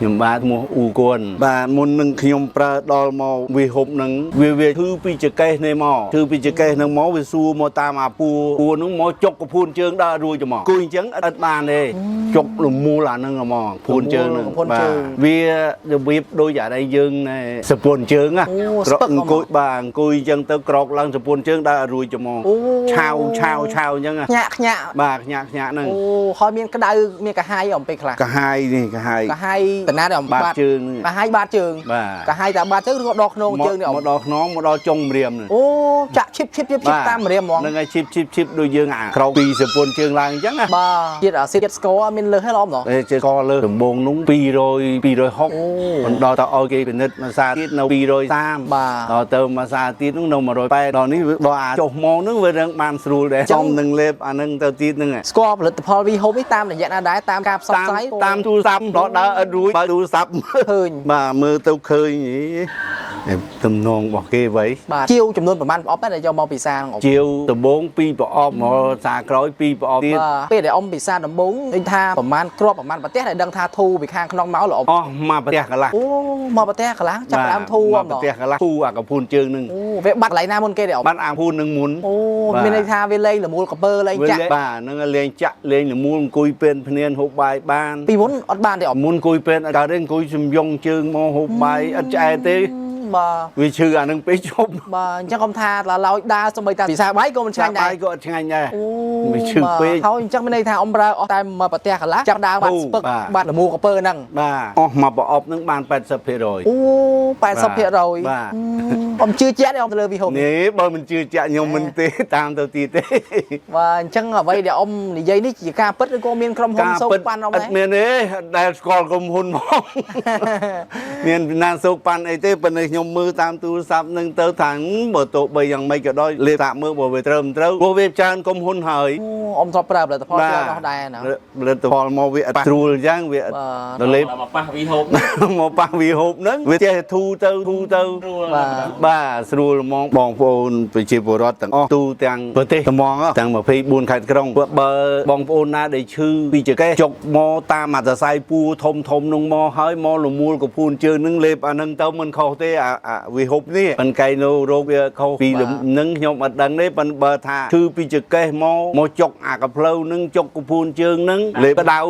ខ្ញុំបាទឈ្មោះអ៊ូគួនបាទមុននឹងខ្ញុំប្រើដល់មកវាហូបនឹងវាគឺពីចកេះនេះមកគឺពីចកេះនឹងមកវាសួរមកតាមអាពួរនឹងមកចុកកពួនជើងដល់រួចទៅមកគួយអញ្ចឹងអត់បានទេចុកលមូលអានឹងហ្មងពួនជើងនឹងបាទវារបៀបដូចអានេះយើងសពួនជើងណាក្រកអង្គុយបាទអង្គុយអញ្ចឹងទៅក្រកឡើងសពួនជើងដល់រួចទៅមកឆាវអញ្ចឹងខ្ញាក់បាទខ្ញាក់ហ្នឹងអូហើយមានក្តៅមានកាហាយអំពេលខ្លះកាហាយនេះកាហាយតណាដល់បាតជើងកាហាយបាតជើងកាហាយតែបាតជើងឬក៏ដល់ខ្នងជើងនេះមកដល់ខ្នងមកដល់ចុងម្រាមអូចាក់ឈិបតាមម្រាមហ្មងហ្នឹងហើយឈិបដូចយើងអាក្រោពីសពួនជើងឡើងអញ្ចឹងណាបាទជាតិអាស៊ីតស្ករមានលើសហើយឡំណោះជាតិស្ករលើសដំបងនោះ260មិនដល់ទៅឲ្យគេពិនិត្យមួយសាទៀតនៅ230បាទដល់ទៅមួយសាទៀតនោះនៅ180ដល់នេះដល់អាចុះមកហ្នឹងវារឿងបានស្រួលដែរចំនឹងលេបអាហ្នឹងទៅទៀតហ្នឹងស្គាល់ផលិតផលវីហូបនេះតាមរយៈណាដែរតាមការផ្សព្វផ្សាយតាមទូរស័ព្ទដល់ដើរអត់រួចបើទូរស័ព្ទឃើញបាទមើលទៅឃើញទំនងរបស់គេໄວបាទជាវចំនួនប្រមាណប្រអប់ដែរយកមកពិសាជាវដំបង2ប្រអប់មកសាក្រោយ2ប្រអប់ទៀតពេលដែលអ៊ំពិសាដំបងឃើញថាប្រមាណគ្រាប់ប្រមាណប្រទេសដែលដឹងថាធូរពីខាងក្នុងមកលោកអស់មកប្រទេសកន្លះអូមកប្រទេសកន្លះចាប់ដើមធូរមកប្រទេសកន្លះធូរអាកពួនជើងនឹងអូវាបាត់កន្លែងណាមុនគេទេអ៊ំបាត់អាពួននឹងមុនអូមានន័យថាវាលេងលមូលកពើលេងចាក់បាទនឹងលេងចាក់លេងលមូលអង្គុយពេនភ្នានហូបបាយបានពីមុនអត់បានទេអ៊ំមុនអង្គុយពេនអត់កើតទេអង្គុយសំយងជើងមកហូបបាយអត់ឆ្អែតទេបាទវាឈឺអានឹងពេកជប់បាទអញ្ចឹងខ្ញុំថាឡើយដើរសម្បីតែពិសាបាយក៏មិនឆ្ងាញ់ដែរបាយក៏អត់ឆ្ងាញ់ដែរវាឈឺពេកហើយអញ្ចឹងមានន័យថាអ៊ំប្រើអស់តែមកប្រទេសកន្លះចាប់ដើរបាត់ស្ពឹកបាត់លមូលកពើហ្នឹងបាទអស់មកប្រអប់ហ្នឹងបាន80%អូ80%បាទអ៊ំជឿជាក់ទេអ៊ំទៅលើវីហូបនេះបើមិនជឿជាក់ខ្ញុំមិនទេតាមទៅទៀតទេបាទអញ្ចឹងអ្វីដែលអ៊ំនិយាយនេះជាការពិតឬក៏មានក្រុមហ៊ុនសូកប៉ាន់អ៊ំដែរអត់មានទេដែលស្គាល់ក្រុមហ៊ុនមកមានណាសូកប៉ាន់អីទេប៉ុន្តែខ្ញុំមើលតាមទូរស័ព្ទនឹងទៅថាបើទោះបីយ៉ាងម៉េចក៏ដោយលេបតាក់មើលបើវាត្រូវមិនត្រូវព្រោះវាច្រើនក្រុមហ៊ុនហើយអ៊ំធ្លាប់ប្រើផលិតផលច្រើនអស់ដែរណាផលិតផលមកវាអត់ស្រួលអញ្ចឹងវាទៅលេបមកប៉ះវីហូបមកប៉ះវីហូបហ្នឹងវាចេះធូរទៅបាទស្រួលហ្មងបងប្អូនប្រជាពលរដ្ឋទាំងអស់ទូទាំងប្រទេសត្មងទាំង24ខេត្តក្រុងបើបងប្អូនណាដែលឈឺពីចកេះចុកមកតាមអាសរសៃពួរធំនោះមកហើយមកលមូលកពួនជើងនឹងលេបអានឹងទៅមិនខុសទេអាវីហូបនេះប៉ុន្តែនៅរោគវាខុសពីនឹងខ្ញុំអត់ដឹងទេប៉ុន្តែបើថាឈឺពីចកេះមកចុកអាកផ្លូវនឹងចុកកពួនជើងនឹងលេបដៅ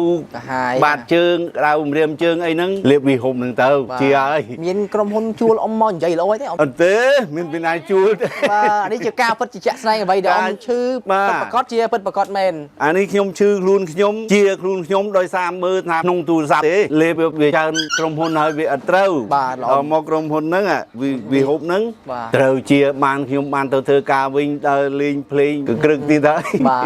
បាតជើងដៅម្រាមជើងអីហ្នឹងលេបវីហូបនឹងទៅជាហើយមានក្រុមហ៊ុនជួលអ៊ំមកនិយាយល្អទេអត់ទេមានពីណាជួលទេបាទនេះជាការពិតជាក់ស្ដែងអ្វីដែលអ៊ំឈឺពិតប្រកបជាពិតប្រកបមែនអានេះខ្ញុំឈឺខ្លួនខ្ញុំជាខ្លួនខ្ញុំដោយសារមើលថាក្នុងទូរស័ព្ទទេលេបវាច្រើនក្រុមហ៊ុនហើយវាអត់ត្រូវបាទមកក្រុមហ៊ុនហ្នឹងវីហូបហ្នឹងត្រូវជាបានខ្ញុំបានទៅធ្វើការវិញដើរលេងភ្លេងក្រឹកទៀតហើយបាទ